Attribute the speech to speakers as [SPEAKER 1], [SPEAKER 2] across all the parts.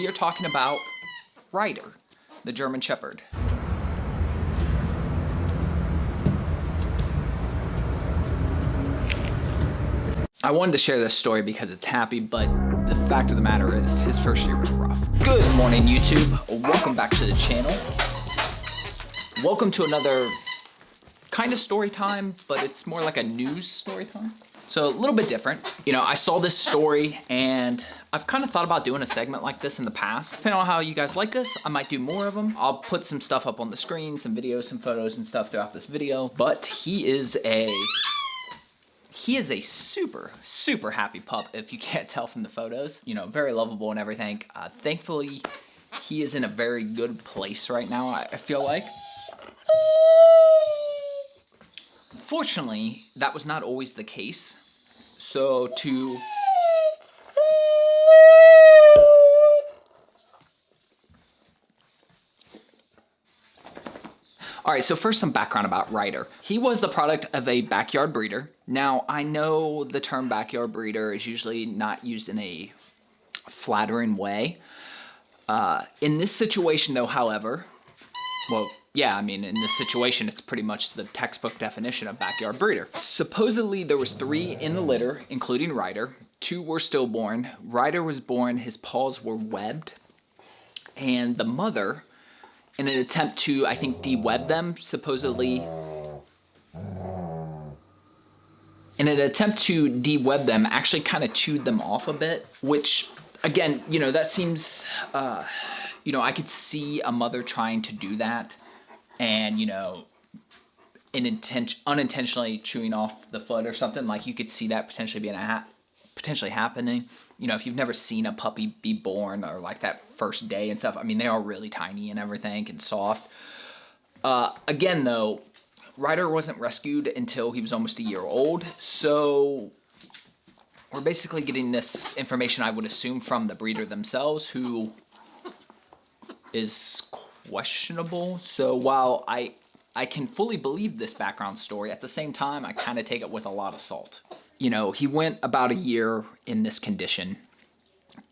[SPEAKER 1] here talking about Ryder, the German Shepherd. I wanted to share this story because it's happy, but the fact of the matter is his first year was rough. Good morning, YouTube. Welcome back to the channel. Welcome to another kind of story time, but it's more like a news story time. So a little bit different. You know, I saw this story and I've kind of thought about doing a segment like this in the past. Depending on how you guys like this, I might do more of them. I'll put some stuff up on the screen, some videos, some photos and stuff throughout this video. But he is a super, super happy pup, if you can't tell from the photos. You know, very lovable and everything. Thankfully, he is in a very good place right now, I feel like. Fortunately, that was not always the case. So Alright, so first some background about Ryder. He was the product of a backyard breeder. Now, I know the term backyard breeder is usually not used in a flattering way. In this situation though, however, well, yeah, I mean, in this situation, it's pretty much the textbook definition of backyard breeder. Supposedly, there was 3 in the litter, including Ryder. 2 were stillborn. Ryder was born, his paws were webbed. And the mother, in an attempt to, I think, de-web them, supposedly, actually kind of chewed them off a bit, which, again, you know, that seems, you know, I could see a mother trying to do that and, you know, unintentionally chewing off the foot or something. Like, you could see that potentially being potentially happening. You know, if you've never seen a puppy be born or like that first day and stuff, I mean, they are really tiny and everything and soft. Again, though, Ryder wasn't rescued until he was almost a year old. So we're basically getting this information, I would assume, from the breeder themselves, who is questionable. So while I can fully believe this background story, at the same time, I kind of take it with a lot of salt. You know, he went about a year in this condition.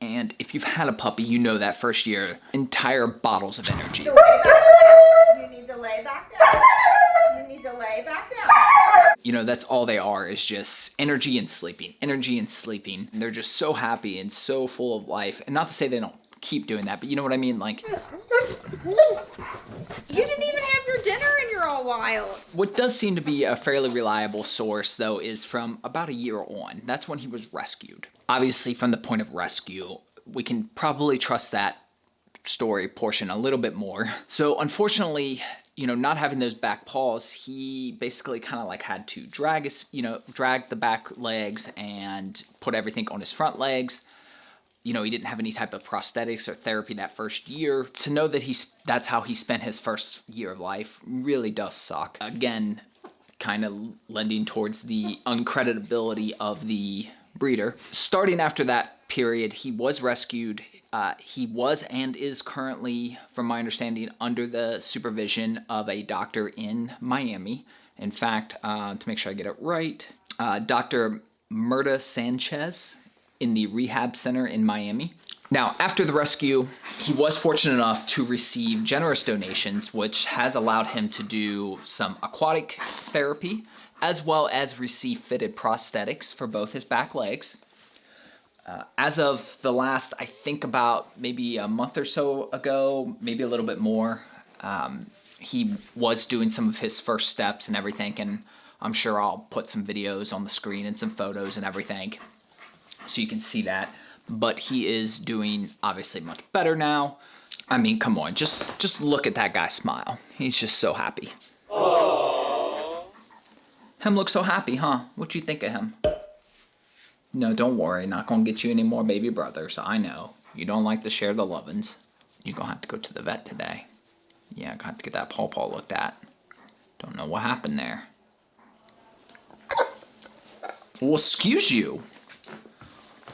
[SPEAKER 1] And if you've had a puppy, you know that first year, entire bottles of energy.
[SPEAKER 2] You need to lay back down. You need to lay back down.
[SPEAKER 1] You know, that's all they are, is just energy and sleeping, energy and sleeping. And they're just so happy and so full of life. And not to say they don't keep doing that, but you know what I mean? Like,
[SPEAKER 2] you didn't even have your dinner and you're all wild.
[SPEAKER 1] What does seem to be a fairly reliable source, though, is from about a year on. That's when he was rescued. Obviously, from the point of rescue, we can probably trust that story portion a little bit more. So, unfortunately, you know, not having those back paws, he basically kind of like had to drag the back legs and put everything on his front legs. You know, he didn't have any type of prosthetics or therapy that first year. To know that that's how he spent his first year of life really does suck. Again, kind of lending towards the uncreditability of the breeder. Starting after that period, he was rescued. He was and is currently, from my understanding, under the supervision of a doctor in Miami. In fact, to make sure I get it right, Dr. Murta Sanchez in the rehab center in Miami. Now, after the rescue, he was fortunate enough to receive generous donations, which has allowed him to do some aquatic therapy, as well as receive fitted prosthetics for both his back legs. As of the last, I think about maybe a month or so ago, maybe a little bit more, he was doing some of his first steps and everything, and I'm sure I'll put some videos on the screen and some photos and everything, so you can see that. But he is doing obviously much better now. I mean, come on, just look at that guy smile. He's just so happy. Aww. Him looks so happy, huh? What you think of him? No, don't worry, not gonna get you any more baby brothers. I know. You don't like to share the lovin's. You're gonna have to go to the vet today. Yeah, I got to get that paw looked at. Don't know what happened there. Well, excuse you.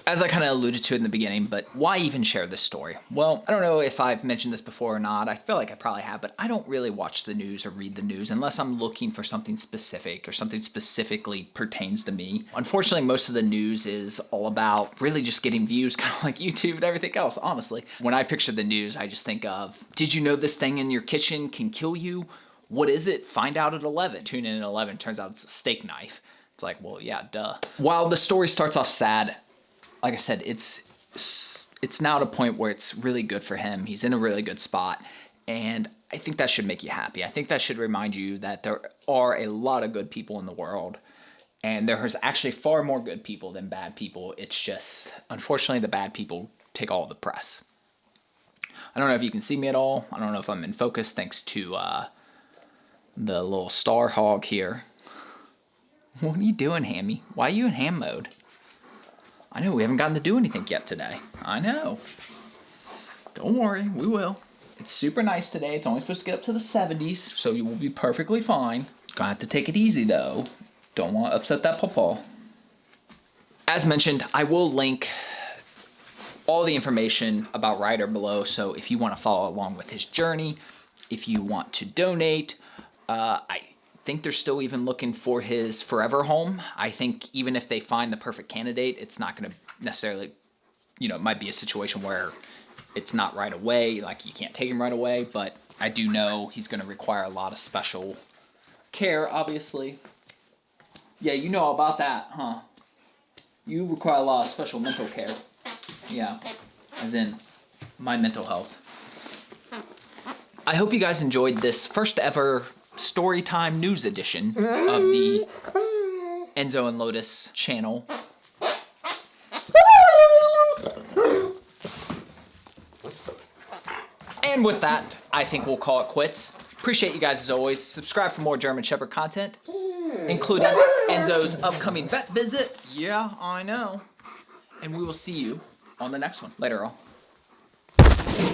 [SPEAKER 1] As I kind of alluded to in the beginning, but why even share this story? Well, I don't know if I've mentioned this before or not. I feel like I probably have, but I don't really watch the news or read the news unless I'm looking for something specific or something specifically pertains to me. Unfortunately, most of the news is all about really just getting views, kind of like YouTube and everything else, honestly. When I picture the news, I just think of, did you know this thing in your kitchen can kill you? What is it? Find out at 11. Tune in at 11. Turns out it's a steak knife. It's like, well, yeah, duh. While the story starts off sad, like I said, it's now at a point where it's really good for him. He's in a really good spot, and I think that should make you happy. I think that should remind you that there are a lot of good people in the world, and there's actually far more good people than bad people. It's just, unfortunately, the bad people take all the press. I don't know if you can see me at all. I don't know if I'm in focus thanks to the little star hog here. What are you doing, Hammy? Why are you in ham mode? I know, we haven't gotten to do anything yet today. I know. Don't worry, we will. It's super nice today. It's only supposed to get up to the 70s, so you will be perfectly fine. Gonna have to take it easy, though. Don't want to upset that pawpaw. As mentioned, I will link all the information about Ryder below, so if you want to follow along with his journey, if you want to donate, I think they're still even looking for his forever home. I think even if they find the perfect candidate, it's not going to necessarily, it might be a situation where it's not right away, like you can't take him right away, but I do know he's going to require a lot of special care, obviously. Yeah, you know about that, huh? You require a lot of special mental care. Yeah, as in my mental health. I hope you guys enjoyed this first ever Storytime News edition of the Enzo and Lotus channel. And with that, I think we'll call it quits. Appreciate you guys as always. Subscribe for more German Shepherd content, including Enzo's upcoming vet visit. Yeah, I know. And we will see you on the next one. Later, all.